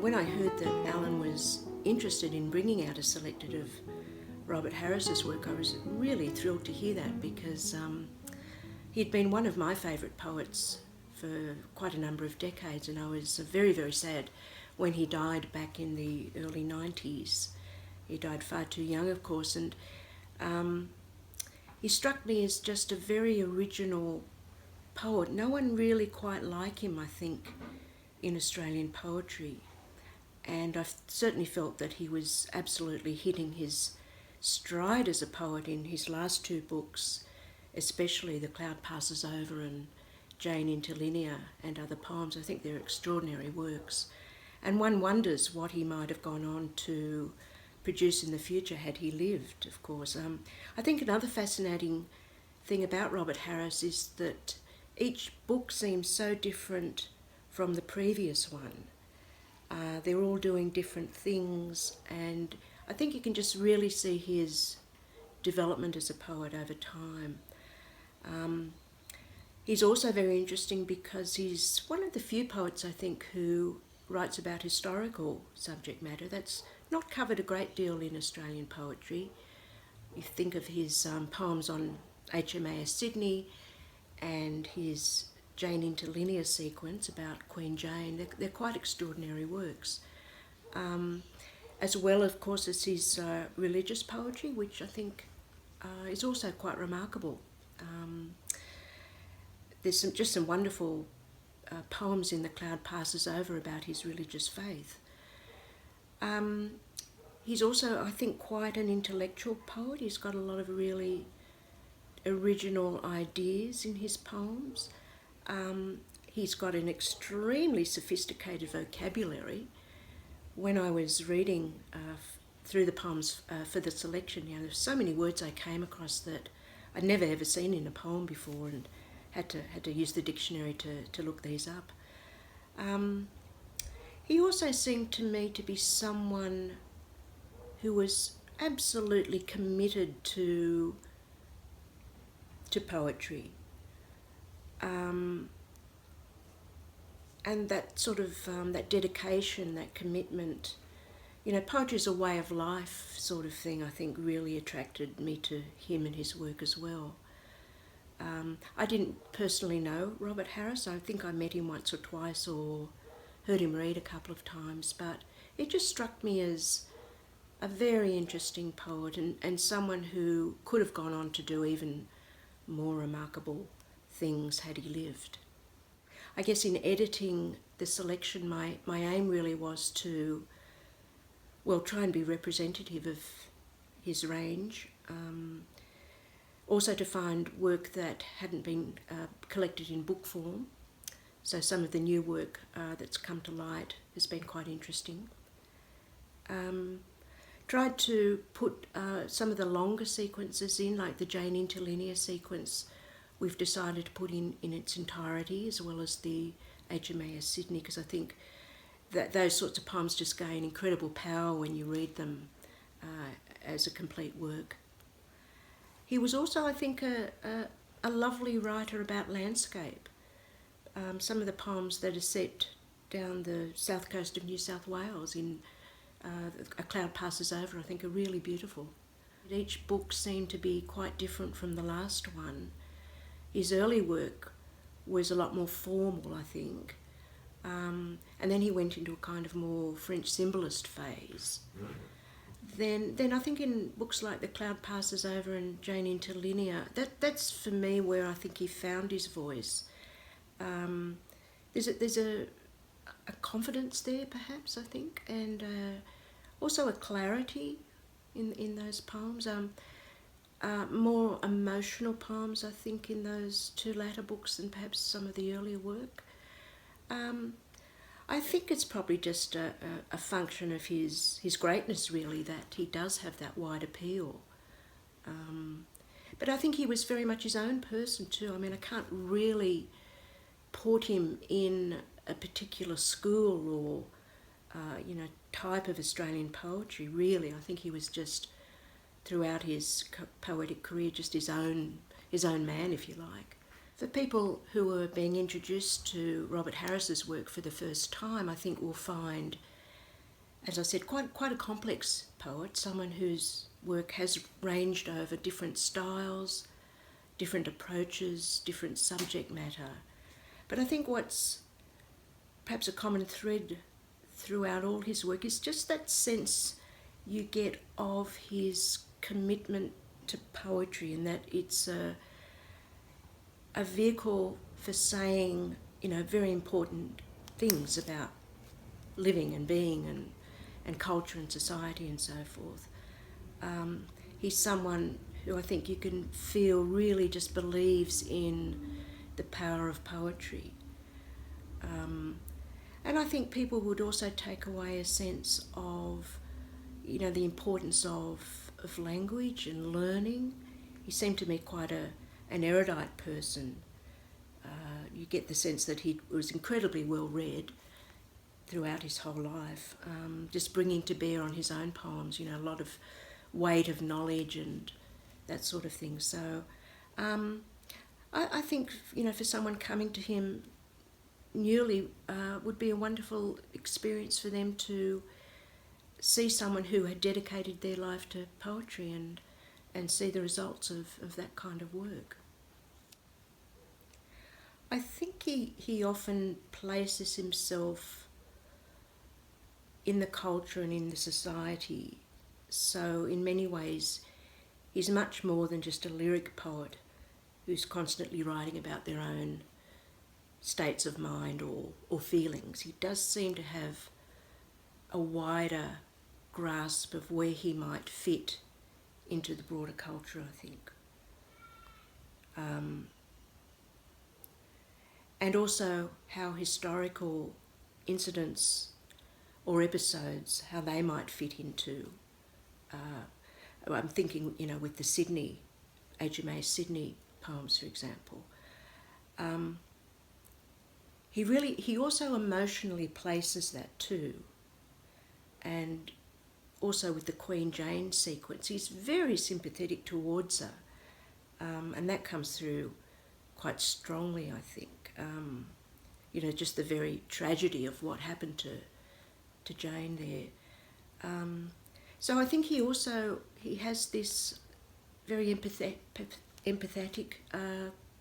When I heard that Alan was interested in bringing out a selection of Robert Harris's work, I was really thrilled to hear that, because he'd been one of my favourite poets for quite a number of decades, and I was very, very sad when he died back in the early 90s. He died far too young, of course, and he struck me as just a very original poet. No one really quite like him, I think, in Australian poetry. And I certainly felt that he was absolutely hitting his stride as a poet in his last two books, especially The Cloud Passes Over and Jane Interlinear and other poems. I think they're extraordinary works. And one wonders what he might have gone on to produce in the future had he lived, of course. I think another fascinating thing about Robert Harris is that each book seems so different from the previous one. They're all doing different things, and I think you can just really see his development as a poet over time. He's also very interesting because he's one of the few poets, I think, who writes about historical subject matter. That's not covered a great deal in Australian poetry. You think of his poems on HMAS Sydney and his Jane Interlinear sequence about Queen Jane. They're quite extraordinary works. As well, of course, as his religious poetry, which I think is also quite remarkable. There's just some wonderful poems in The Cloud Passes Over about his religious faith. He's also, I think, quite an intellectual poet. He's got a lot of really original ideas in his poems. He's got an extremely sophisticated vocabulary. When I was reading through the poems for the selection, there's so many words I came across that I'd never ever seen in a poem before, and had to use the dictionary to look these up. He also seemed to me to be someone who was absolutely committed to poetry. And that sort of, that dedication, that commitment, poetry is a way of life sort of thing, I think really attracted me to him and his work as well. I didn't personally know Robert Harris. I think I met him once or twice or heard him read a couple of times, but it just struck me as a very interesting poet and someone who could have gone on to do even more remarkable things had he lived. I guess in editing the selection, my aim really was to, try and be representative of his range. Also to find work that hadn't been collected in book form. So some of the new work that's come to light has been quite interesting. Tried to put some of the longer sequences in, like the Jane Interlinear sequence, we've decided to put in its entirety, as well as the HMAS Sydney, because I think that those sorts of poems just gain incredible power when you read them as a complete work. He was also, I think, a lovely writer about landscape. Some of the poems that are set down the south coast of New South Wales in A Cloud Passes Over, I think, are really beautiful. Each book seemed to be quite different from the last one. His early work was a lot more formal, I think, and then he went into a kind of more French symbolist phase. Then I think in books like The Cloud Passes Over and Jane Interlinear, that's for me where I think he found his voice. There's a confidence there, perhaps, I think, and also a clarity in those poems. More emotional poems, I think, in those two latter books than perhaps some of the earlier work. I think it's probably just a function of his greatness, really, that he does have that wide appeal. But I think he was very much his own person too. I mean, I can't really put him in a particular school or, type of Australian poetry, really. I think he was just, throughout his poetic career, just his own man, if you like. For people who are being introduced to Robert Harris's work for the first time, I think will find as I said, quite a complex poet, someone whose work has ranged over different styles, different approaches, different subject matter. But I think what's perhaps a common thread throughout all his work is just that sense you get of his commitment to poetry, and that it's a vehicle for saying, very important things about living and being and culture and society and so forth. He's someone who I think you can feel really just believes in the power of poetry. And I think people would also take away a sense of, the importance of language and learning. He seemed to me quite an erudite person. You get the sense that he was incredibly well read throughout his whole life, just bringing to bear on his own poems, a lot of weight of knowledge and that sort of thing. So I think, for someone coming to him newly would be a wonderful experience for them to see someone who had dedicated their life to poetry and see the results of that kind of work. I think he often places himself in the culture and in the society. So in many ways, he's much more than just a lyric poet who's constantly writing about their own states of mind or feelings. He does seem to have a wider grasp of where he might fit into the broader culture, I think. And also how historical incidents or episodes, how they might fit into, I'm thinking, with the Sydney, HMA Sydney poems, for example. He also emotionally places that too. And also with the Queen Jane sequence, he's very sympathetic towards her. And that comes through quite strongly, I think. Just the very tragedy of what happened to Jane there. So I think he has this very empathetic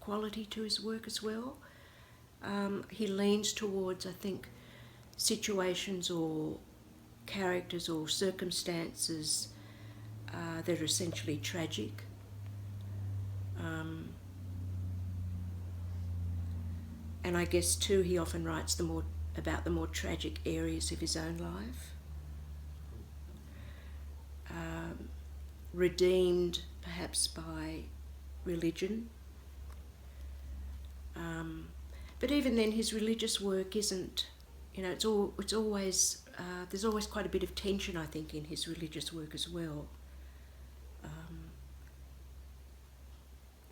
quality to his work as well. He leans towards, I think, situations or characters or circumstances that are essentially tragic. And I guess too, he often writes about the more tragic areas of his own life. Redeemed perhaps by religion. But even then, his religious work isn't, it's always, there's always quite a bit of tension, I think, in his religious work as well.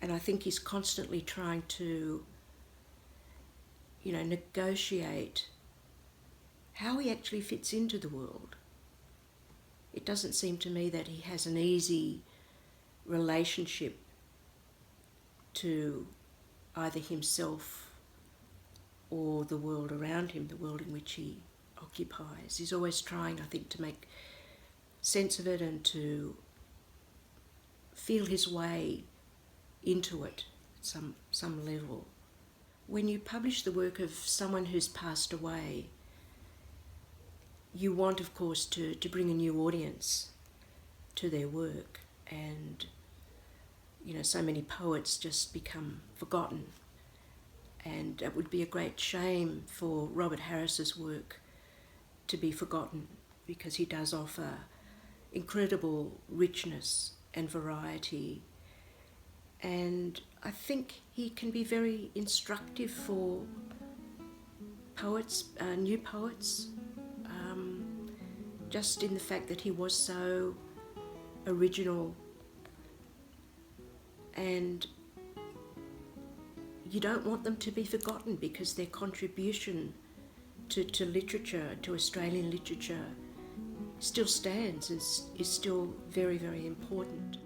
And I think he's constantly trying to, negotiate how he actually fits into the world. It doesn't seem to me that he has an easy relationship to either himself or the world around him, the world in which he occupies. He's always trying, I think, to make sense of it and to feel his way into it at some level. When you publish the work of someone who's passed away, you want, of course, to bring a new audience to their work, and so many poets just become forgotten, and it would be a great shame for Robert Harris's work to be forgotten, because he does offer incredible richness and variety, and I think he can be very instructive for poets, new poets, just in the fact that he was so original, and you don't want them to be forgotten because their contribution to literature, to Australian literature, still stands, is still very, very important.